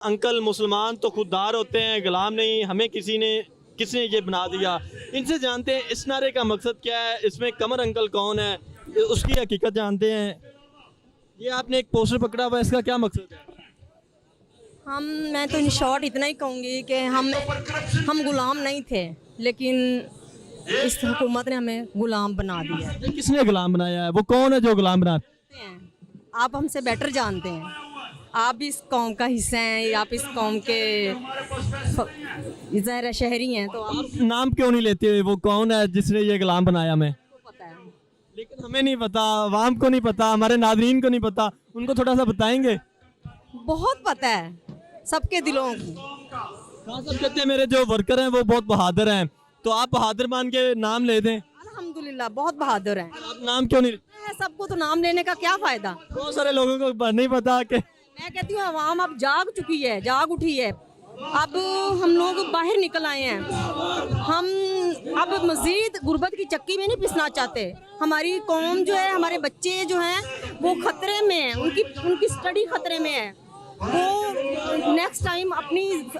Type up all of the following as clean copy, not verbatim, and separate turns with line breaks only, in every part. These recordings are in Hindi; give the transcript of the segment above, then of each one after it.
अंकल मुसलमान तो खुददार होते हैं, गुलाम नहीं। हमें किसने ये बना दिया। इनसे जानते हैं इस नारे का मकसद क्या है, इसमें कमर अंकल कौन है, उसकी हकीकत जानते हैं। ये आपने एक पोस्टर पकड़ा हुआ है, इसका क्या मकसद है?
मैं तो इन शॉर्ट इतना ही कहूँगी कि हम गुलाम नहीं थे, लेकिन इस हुकूमत ने हमें गुलाम बना दिया।
ये किसने गुलाम बनाया है? वो कौन है जो गुलाम बनाते
हैं आप हमसे बेटर जानते हैं। आप भी इस कौम का हिस्सा हैं, आप इस कौम के ज़ाहिर शहरी हैं, तो आप
नाम क्यों नहीं लेते? वो कौन है जिसने ये गुलाम बनाया? हमें
पता है,
लेकिन हमें नहीं पता, आवाम को नहीं पता, हमारे नाज़रीन को नहीं पता। उनको थोड़ा सा बताएंगे।
बहुत पता है सबके दिलों की।
हाँ, सब कहते हैं मेरे जो वर्कर हैं वो बहुत बहादुर हैं, तो आप बहादुर मान के नाम ले दें।
अल्हम्दुलिल्लाह बहुत बहादुर हैं।
आप नाम क्यों नहीं?
सबको तो नाम लेने का क्या फ़ायदा?
बहुत सारे लोगों को नहीं पता कि
मैं कहती हूँ आवाम अब जाग चुकी है, जाग उठी है। अब हम लोग बाहर निकल आए हैं। हम अब मज़ीद गुर्बत की चक्की में नहीं पिसना चाहते। हमारी कौम जो है, हमारे बच्चे जो हैं वो ख़तरे में हैं, उनकी स्टडी ख़तरे में है। वो नेक्स्ट टाइम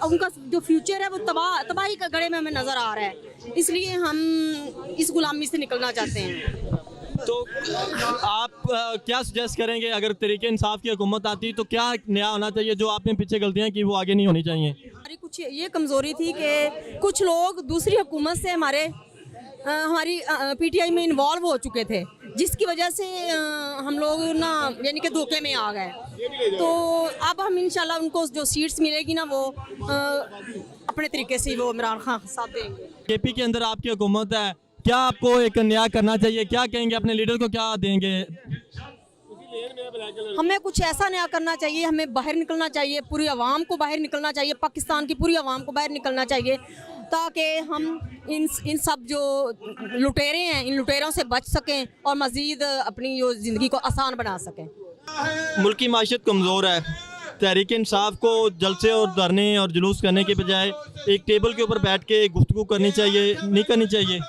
उनका जो फ्यूचर है वो तबाही का गड़े में हमें नज़र आ रहा है। इसलिए हम इस गुलामी से निकलना चाहते हैं।
तो आप क्या सजेस्ट करेंगे अगर तरीके इंसाफ की हुकूमत आती तो क्या नया होना चाहिए? जो आपने पीछे गलतियां की वो आगे नहीं होनी चाहिए।
हमारी कुछ ये कमज़ोरी थी कि कुछ लोग दूसरी हुकूमत से हमारी पीटीआई में इन्वॉल्व हो चुके थे, जिसकी वजह से हम लोग ना यानी कि धोखे में आ गए। तो अब हम इंशाल्लाह उनको जो सीट्स मिलेगी ना वो अपने तरीके से वो इमरान खान साहब देंगे।
केपी के अंदर आपकी हुकूमत है, क्या आपको एक न्याय करना चाहिए? क्या कहेंगे अपने लीडर को, क्या देंगे?
हमें कुछ ऐसा नया करना चाहिए, हमें बाहर निकलना चाहिए, पूरी आवाम को बाहर निकलना चाहिए, पाकिस्तान की पूरी आवाम को बाहर निकलना चाहिए, ताकि हम इन सब जो लुटेरे हैं इन लुटेरों से बच सकें और मज़ीद अपनी जो ज़िंदगी को आसान बना सकें।
मुल्क की माशत कमज़ोर है, तहरीक इंसाफ को जलसे और धरने और जुलूस करने के बजाय एक टेबल के ऊपर बैठ के गुफ्तगू करनी चाहिए, नहीं करनी चाहिए?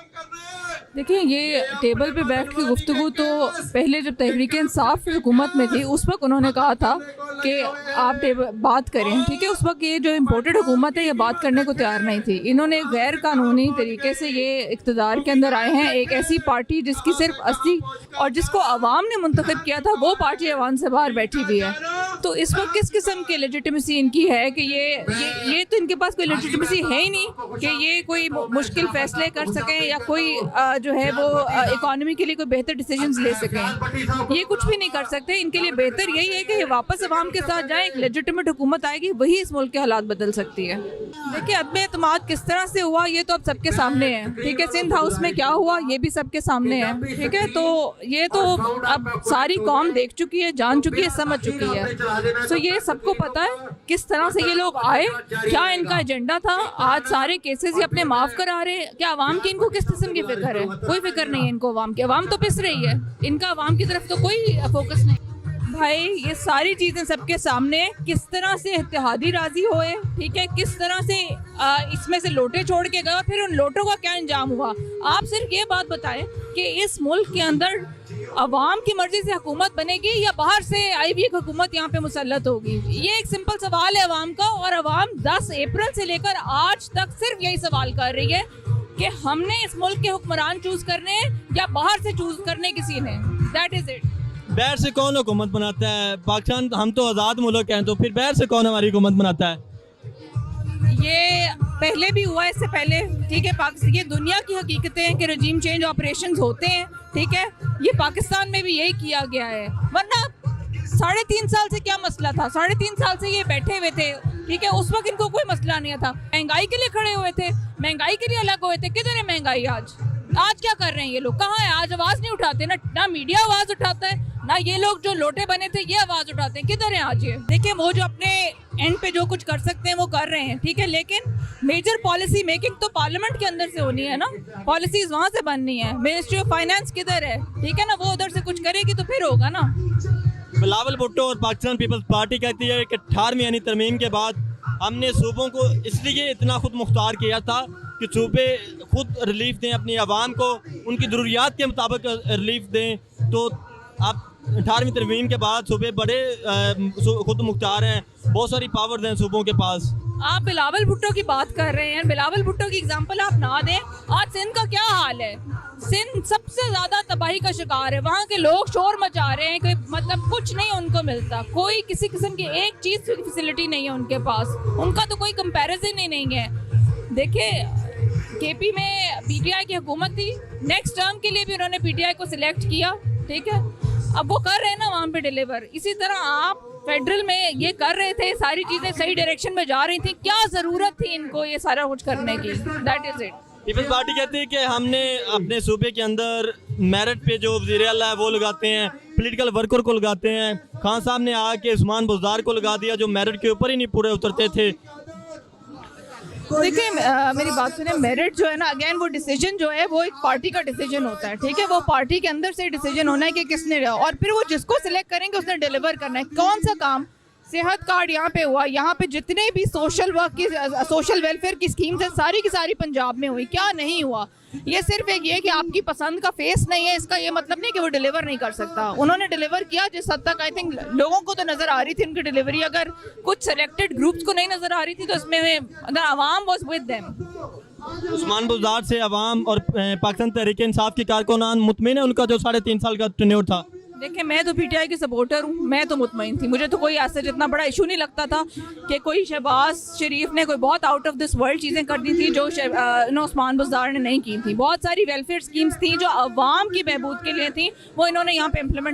देखिए, ये टेबल पे बैठ के गुफ्तगू तो पहले जब तहरीक इंसाफ हुकूमत में थी उस वक्त उन्होंने कहा था कि आप बात करें, ठीक है। उस वक्त ये जो इम्पोर्टेड हुकूमत है ये बात करने को तैयार नहीं थी। इन्होंने गैर कानूनी तरीके से ये इक़्तिदार के अंदर आए हैं। एक ऐसी पार्टी जिसकी सिर्फ असली और जिसको आवाम ने मुंतखब किया था वो पार्टी आवाम से बाहर बैठी हुई है। तो इस वक्त किस किस्म की लेजिटिमेसी इनकी है कि ये तो इनके पास कोई लेजिटिमेसी है ही नहीं कि ये कोई मुश्किल फैसले कर सकें या कोई जो है वो इकोनॉमी के लिए कोई बेहतर डिसीजंस ले सकें। ये कुछ भी नहीं कर सकते। इनके लिए बेहतर यही है कि ये वापस अवाम के साथ जाएं, एक लेजिटिमेट हुकूमत आएगी, वही इस मुल्क के हालात बदल सकती है। देखिए, अदम एतमाद किस तरह से हुआ ये तो अब सबके सामने है, ठीक है। सिंध हाउस में क्या हुआ ये भी सबके सामने है, ठीक है। तो ये तो अब सारी कौम देख चुकी है, जान चुकी है, समझ चुकी है। तो ये सबको पता है किस तरह से ये लोग आए, क्या इनका एजेंडा था। आज सारे केसेस ये अपने माफ़ करा रहे हैं। क्या अवाम की इनको किस किस्म की फिक्र है? कोई फिक्र नहीं है इनको अवाम की। अवाम तो पिस रही है, इनका अवाम की तरफ तो कोई फोकस नहीं। भाई, ये सारी चीज़ें सबके सामने, किस तरह से इत्तेहादी राजी होए, ठीक है, किस तरह से इसमें से लोटे छोड़ के गए, फिर उन लोटों का क्या अंजाम हुआ। आप सिर्फ ये बात बताएं कि इस मुल्क के अंदर अवाम की मर्जी से हुकूमत बनेगी या बाहर से आई हुई हुकूमत यहाँ पे मुसल्लत होगी? ये एक सिंपल सवाल है अवाम का, और अवाम 10 अप्रैल से लेकर आज तक सिर्फ यही सवाल कर रही है कि हमने इस मुल्क के हुक्मरान चूज करने या बाहर से चूज करने किसी ने। That is it.
बाहर से कौन हुकूमत बनाता है? पाकिस्तान, हम तो आज़ाद मुल्क हैं, तो फिर बाहर से कौन हमारी हुकूमत बनाता है?
ये पहले भी हुआ, इससे पहले, ठीक है। पाकिस्तान, ये दुनिया की हकीकतें हैं कि रजीम चेंज ऑपरेशंस होते हैं, ठीक है। ये पाकिस्तान में भी यही किया गया है। वरना 3.5 साल से क्या मसला था? 3.5 साल से ये बैठे हुए थे, ठीक है। उस वक्त इनको कोई मसला नहीं था। महंगाई के लिए खड़े हुए थे, महंगाई के लिए अलग हुए थे। किधर है महंगाई आज क्या कर रहे हैं ये लोग? कहाँ है? आज आवाज़ नहीं उठाते, ना मीडिया आवाज़ उठाता है, ना ये लोग जो लोटे बने थे ये आवाज़ उठाते हैं। किधर है आज ये? देखिए, वो जो अपने एंड पे जो कुछ कर सकते हैं वो कर रहे हैं, ठीक है। लेकिन मेजर पॉलिसी मेकिंग तो पार्लियामेंट के अंदर से होनी है ना, पॉलिसीज वहाँ से बननी है। मिनिस्ट्री ऑफ फाइनेंस किधर है? ठीक है ना, वो उधर से कुछ करेगी तो फिर होगा ना।
बिलावल भुट्टो और पाकिस्तान पीपल्स पार्टी कहती है कि 18वीं यानी तरमीम के बाद हमने सूबों को इसलिए इतना खुद मुख्तार किया था कि सूबे खुद रिलीफ दें अपनी आवाम को, उनकी ज़रूरियात के मुताबिक रिलीफ दें। तो आप 18वीं तरमीम के बाद सूबे बड़े खुद मुख्तार हैं, बहुत सारी पावर्स हैं सूबों के पास।
आप बिलावल भुट्टो की बात कर रहे हैं, बिलावल भुट्टो की एग्जांपल आप ना दें। आज सिंध का क्या हाल है? सिंध सबसे ज़्यादा तबाही का शिकार है। वहाँ के लोग शोर मचा रहे हैं, कोई मतलब कुछ नहीं उनको मिलता, कोई किसी किस्म की एक चीज़ की फैसिलिटी नहीं है उनके पास, उनका तो कोई कंपैरिजन ही नहीं है। देखिए केपी में पीटीआई की हुकूमत थी, नेक्स्ट टर्म के लिए भी उन्होंने पीटीआई को सिलेक्ट किया, ठीक है, अब वो कर रहे हैं ना वहाँ पे डिलीवर। इसी तरह आप फेडरल में ये कर रहे थे, सारी चीज़ें सही डायरेक्शन में जा रही थी, क्या ज़रूरत थी इनको ये सारा कुछ करने की? That is it.
People's party कहती है कि हमने अपने सूबे के अंदर मेरिट पे जो वज़ीर आला है वो लगाते हैं, पॉलिटिकल वर्कर को लगाते हैं। खान साहब ने आके उस्मान बुज़दार को लगा दिया जो मेरिट के ऊपर ही नहीं पूरे उतरते थे।
देखिए मेरी बात सुने, मेरिट जो है ना, अगेन वो डिसीजन जो है वो एक पार्टी का डिसीजन होता है, ठीक है, वो पार्टी के अंदर से डिसीजन होना है कि किसने, और फिर वो जिसको सिलेक्ट करेंगे उसने डिलीवर करना है। कौन सा काम, सेहत कार्ड यहाँ पे हुआ, यहाँ पे जितने भी सोशल वर्क की, सोशल वेलफेयर की स्कीम्स हैं सारी की सारी पंजाब में हुई, क्या नहीं हुआ? ये सिर्फ एक ये कि आपकी पसंद का फेस नहीं है, इसका ये मतलब नहीं कि वो डिलीवर नहीं कर सकता। उन्होंने डिलीवर किया जिस हद तक आई थिंक लोगों को तो नज़र आ रही थी उनकी डिलीवरी, अगर कुछ सेलेक्टेड ग्रुप्स को नहीं नज़र आ रही थी तो इसमें अगर आवाम was with them.
Usman Buzdar से अवाम और पाकिस्तान तहरीक इंसाफ के कारकुनान मुतमिन है उनका जो 3.5 साल का टेन्योर था?
देखिए मैं तो पीटीआई की सपोर्टर हूँ, मैं तो मुतमईन थी, मुझे तो कोई ऐसे जितना बड़ा इशू नहीं लगता था कि कोई शहबाज शरीफ ने कोई बहुत आउट ऑफ दिस वर्ल्ड चीज़ें कर दी थी जो उस्मान बुज़दार ने नहीं की थी। बहुत सारी वेलफेयर स्कीम्स थी जो अवाम की बहबूद के लिए थी, वो इन्होंने यहाँ पे इम्प्लीमेंट